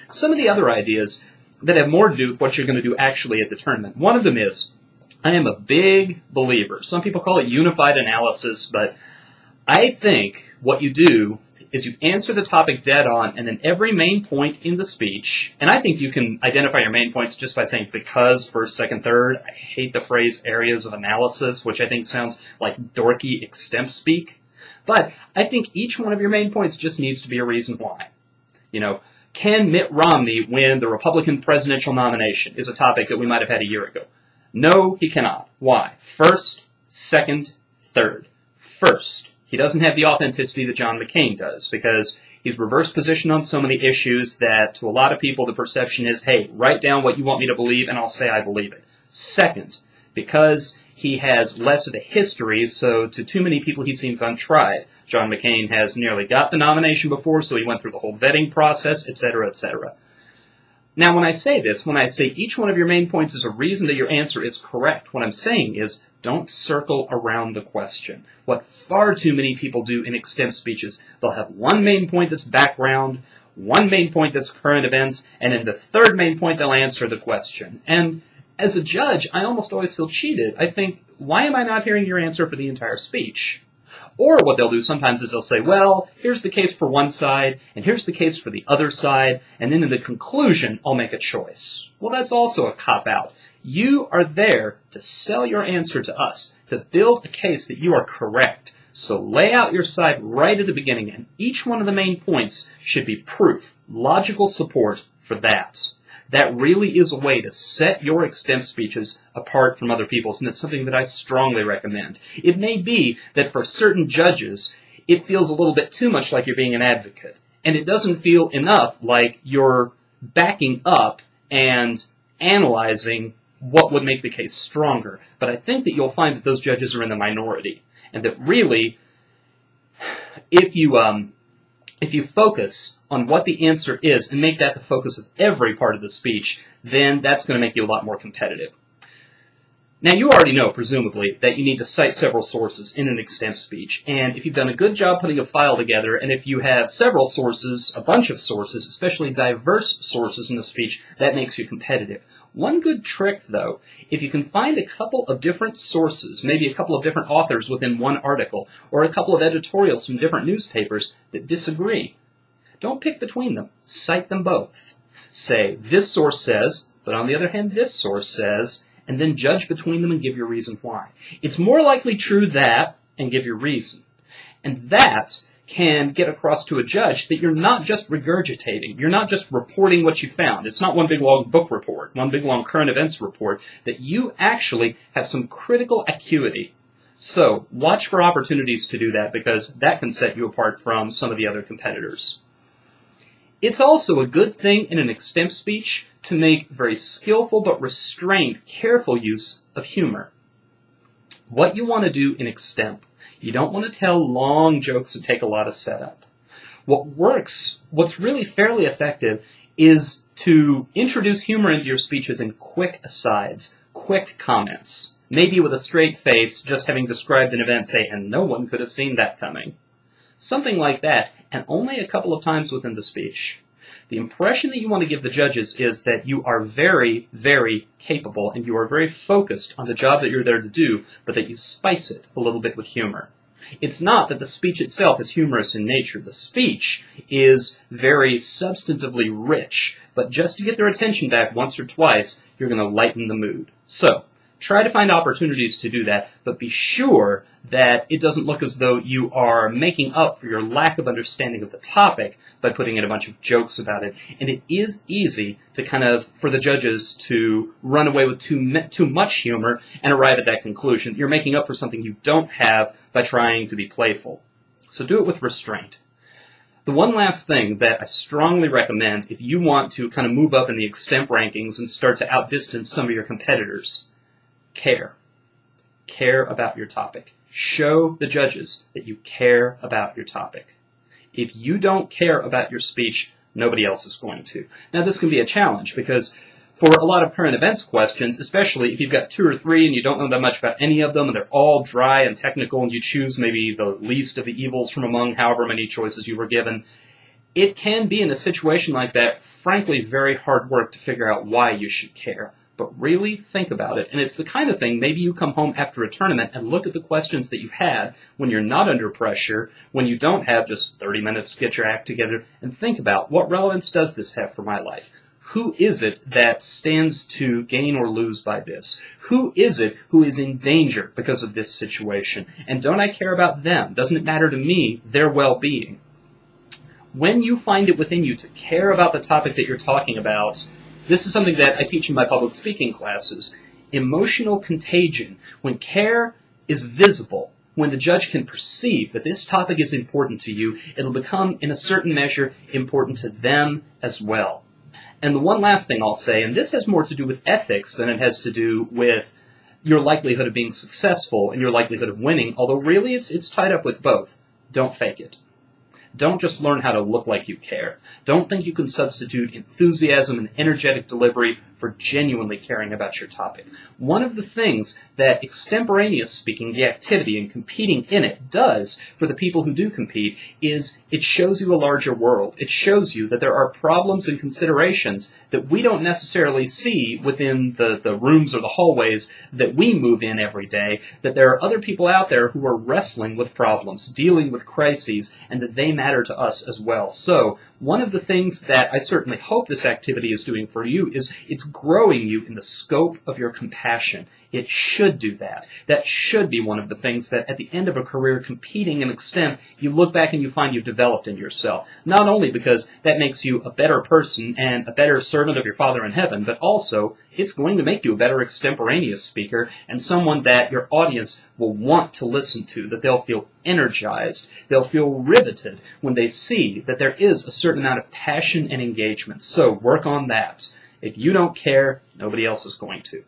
Some of the other ideas that have more to do with what you're going to do actually at the tournament. One of them is, I am a big believer. Some people call it unified analysis, but I think what you do is you answer the topic dead on, and then every main point in the speech, and I think you can identify your main points just by saying because, first, second, third. I hate the phrase areas of analysis, which I think sounds like dorky extemp speak. But I think each one of your main points just needs to be a reason why. You know, can Mitt Romney win the Republican presidential nomination is a topic that we might have had a year ago. No, he cannot. Why? First, second, third. First, he doesn't have the authenticity that John McCain does because he's reverse positioned on so many issues that to a lot of people the perception is, hey, write down what you want me to believe and I'll say I believe it. Second, because he has less of a history, so to too many people he seems untried. John McCain has nearly got the nomination before, so he went through the whole vetting process, etc., etc. Now, when I say this, when I say each one of your main points is a reason that your answer is correct, what I'm saying is don't circle around the question. What far too many people do in extemp speeches, they'll have one main point that's background, one main point that's current events, and in the third main point they'll answer the question. And as a judge, I almost always feel cheated. I think, why am I not hearing your answer for the entire speech? Or what they'll do sometimes is they'll say, well, here's the case for one side, and here's the case for the other side, and then in the conclusion, I'll make a choice. Well, that's also a cop-out. You are there to sell your answer to us, to build a case that you are correct. So lay out your side right at the beginning, and each one of the main points should be proof, logical support for that. That really is a way to set your extemp speeches apart from other people's, and it's something that I strongly recommend. It may be that for certain judges, it feels a little bit too much like you're being an advocate, and it doesn't feel enough like you're backing up and analyzing what would make the case stronger. But I think that you'll find that those judges are in the minority, and that really, if you focus on what the answer is and make that the focus of every part of the speech, then that's going to make you a lot more competitive. Now, you already know, presumably, that you need to cite several sources in an extemp speech, and if you've done a good job putting a file together, and if you have several sources, a bunch of sources, especially diverse sources in the speech, that makes you competitive. One good trick, though, if you can find a couple of different sources, maybe a couple of different authors within one article, or a couple of editorials from different newspapers that disagree, don't pick between them. Cite them both. Say, this source says, but on the other hand, this source says, and then judge between them and give your reason why. It's more likely true that, and give your reason. And that can get across to a judge that you're not just regurgitating. You're not just reporting what you found. It's not one big long book report, one big long current events report, that you actually have some critical acuity. So watch for opportunities to do that because that can set you apart from some of the other competitors. It's also a good thing in an extemp speech to make very skillful but restrained, careful use of humor. What you want to do in extemp, you don't want to tell long jokes that take a lot of setup. What works, what's really fairly effective, is to introduce humor into your speeches in quick asides, quick comments. Maybe with a straight face, just having described an event, say, and no one could have seen that coming. Something like that, and only a couple of times within the speech. The impression that you want to give the judges is that you are very, very capable and you are very focused on the job that you're there to do, but that you spice it a little bit with humor. It's not that the speech itself is humorous in nature. The speech is very substantively rich, but just to get their attention back once or twice, you're going to lighten the mood. So, try to find opportunities to do that, but be sure that it doesn't look as though you are making up for your lack of understanding of the topic by putting in a bunch of jokes about it. And it is easy to kind of, for the judges to run away with too much humor and arrive at that conclusion. You're making up for something you don't have by trying to be playful. So do it with restraint. The one last thing that I strongly recommend if you want to kind of move up in the extemp rankings and start to outdistance some of your competitors, care. Care about your topic. Show the judges that you care about your topic. If you don't care about your speech, nobody else is going to. Now, this can be a challenge because for a lot of current events questions, especially if you've got 2 or 3 and you don't know that much about any of them and they're all dry and technical and you choose maybe the least of the evils from among however many choices you were given, it can be in a situation like that, frankly, very hard work to figure out why you should care. But really think about it. And it's the kind of thing, maybe you come home after a tournament and look at the questions that you had when you're not under pressure, when you don't have just 30 minutes to get your act together, and think about, what relevance does this have for my life? Who is it that stands to gain or lose by this? Who is it who is in danger because of this situation? And don't I care about them? Doesn't it matter to me, their well-being? When you find it within you to care about the topic that you're talking about, this is something that I teach in my public speaking classes. Emotional contagion. When care is visible, when the judge can perceive that this topic is important to you, it'll become, in a certain measure, important to them as well. And the one last thing I'll say, and this has more to do with ethics than it has to do with your likelihood of being successful and your likelihood of winning, although really it's tied up with both. Don't fake it. Don't just learn how to look like you care. Don't think you can substitute enthusiasm and energetic delivery for genuinely caring about your topic. One of the things that extemporaneous speaking, the activity and competing in it, does for the people who do compete is it shows you a larger world. It shows you that there are problems and considerations that we don't necessarily see within the rooms or the hallways that we move in every day, that there are other people out there who are wrestling with problems, dealing with crises, and that they matter to us as well. So, one of the things that I certainly hope this activity is doing for you is it's growing you in the scope of your compassion. It should do that. That should be one of the things that at the end of a career competing in extem, you look back and you find you've developed in yourself. Not only because that makes you a better person and a better servant of your Father in heaven, but also it's going to make you a better extemporaneous speaker and someone that your audience will want to listen to, that they'll feel energized, they'll feel riveted when they see that there is a certain amount of passion and engagement. So work on that. If you don't care, nobody else is going to.